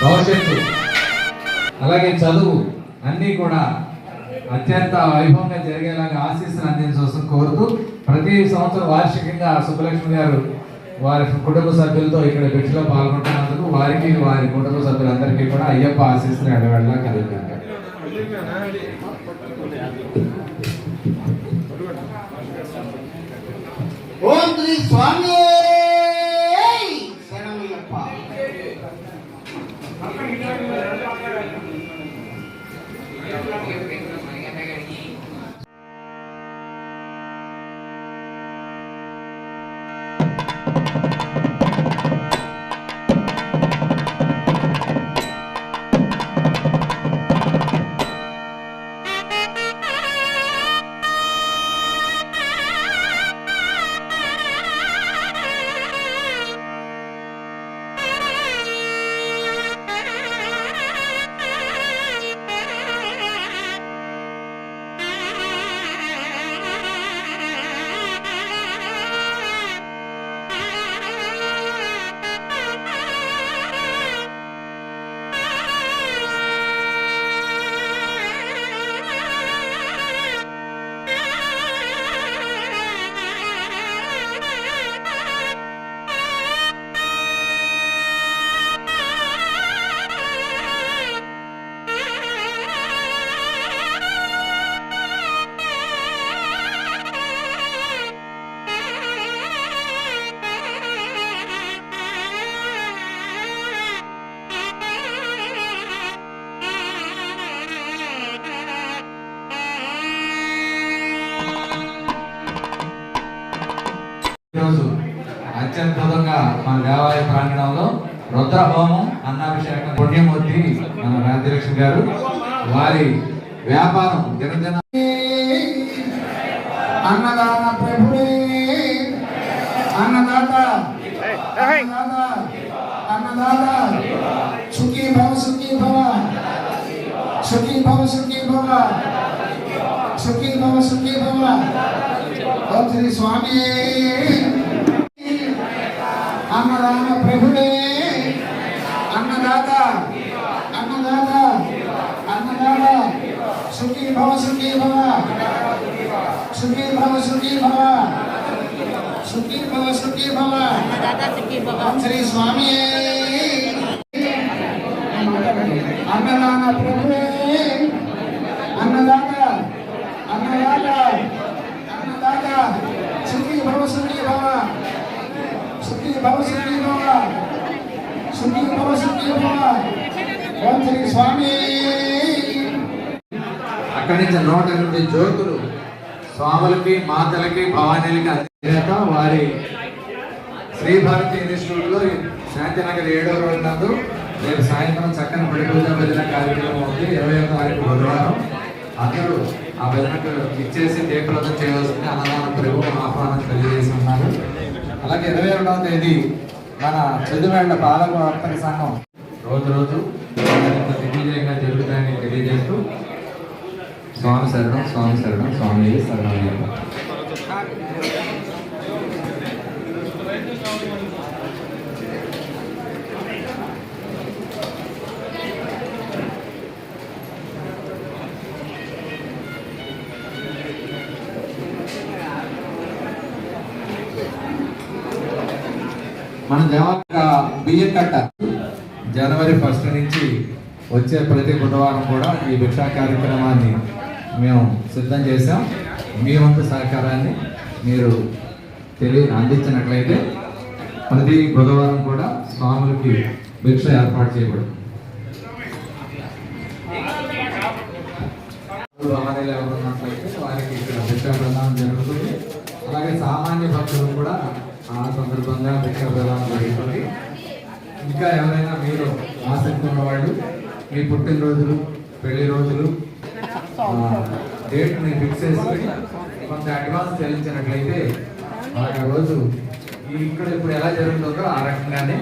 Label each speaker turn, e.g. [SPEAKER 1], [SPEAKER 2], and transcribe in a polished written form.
[SPEAKER 1] భవిష్యత్తు అలాగే చదువు అన్నీ కూడా అత్యంత వైభవంగా జరిగేలాగా ఆశీస్సులు అందించవలసిన కోరుతూ ప్రతి సంవత్సరం వార్షికంగా సుబ్బలక్ష్మి గారు వారి కుటుంబ సభ్యులతో ఇక్కడ భిక్షలో పాల్గొంటున్నందుకు వారికి వారి కుటుంబ సభ్యులందరికీ కూడా అయ్యప్ప ఆశీస్సులు ఎడవెళ్ళ కలుగుతారు.
[SPEAKER 2] ఓం శ్రీ స్వామి
[SPEAKER 1] ఈరోజు అత్యద్భుతంగా మన దేవాలయ ప్రాంగణంలో రుద్రహోమం అన్నాభిషేకం పుణ్యమూర్తి మన రాజ్యలక్ష్మి గారు వారి వ్యాపారం దినదిన
[SPEAKER 2] అన్నదాన ప్రభువే అన్నదాత అన్నదాత సుఖీ భవ సుఖీ భవ సుఖీ భవ సుఖీ భవ సుఖీ భవ సుఖీ భవ. ఓం శ్రీ స్వామి అన్నదాన ప్రభువే అన్నదాత అన్నదాత అన్నదాత సుఖీ భవ సుఖీ భవ సుఖీ భవ సుఖీ భవ సుఖీ భవ సుఖీ భవ. ఓం శ్రీ స్వామి అన్నదాన ప్రభువే అన్నదాత అన్నదాత అన్నదాత సుఖీ భవ సుఖీ భవ సుఖీ భవ సుఖీ భవ సుఖీ భవ సుఖీ భవ. ఓం శ్రీ స్వామి.
[SPEAKER 1] అక్కడి నుంచి 108 జ్యోతులు స్వాములకి మాతలకి భవానీలకి అందించాక వారి శ్రీభారతి ఇన్స్టిట్యూట్లో శాంతినగర్ 7వ రోడ్డు నందు రేపు సాయంత్రం చక్కని బడి పూజ భజన కార్యక్రమం ఉంది. 21వ తారీఖు బుధవారం అందరూ ఆ భజనకు ఇచ్చేసి జయప్రదం చేయవలసింది అన్నదాన ప్రభు ఆహ్వానం తెలియజేసి ఉన్నారు. అలాగే 22వ తేదీ మన చెదువేళ్ల పాలక వర్తక సంఘం రోజు దిగ్విజయంగా జరుగుతాయని తెలియజేస్తూ స్వామి శరణం స్వామి శరణం స్వామి శరణం. మన దేవాలయ బియ్యం కట్ట జనవరి 1 నుంచి వచ్చే ప్రతి బుధవారం కూడా ఈ భిక్షా కార్యక్రమాన్ని మేము సిద్ధం చేశాం. మీ వంతు సహకారాన్ని మీరు అందించినట్లయితే ప్రతి బుధవారం కూడా స్వాములకి భిక్ష ఏర్పాటు చేయబడుతుంది. వాహనాలు ఎవరు ఉన్నట్లయితే వారికి ఇక్కడ భిక్షా ప్రదానం జరుగుతుంది. అలాగే సామాన్య భక్తులు కూడా ఆ సందర్భంగా భిక్షా ప్రదానం జరుగుతుంది. ఇంకా ఎవరైనా మీరు ఆసక్తి ఉన్నవాళ్ళు మీ పుట్టినరోజులు పెళ్లి రోజులు డేట్ని ఫిక్స్ చేసుకుని కొంత అడ్వాన్స్ చెల్లించినట్లయితే ఆ రోజు ఇక్కడ ఇప్పుడు ఎలా జరుగుతుందో ఆ రకంగానే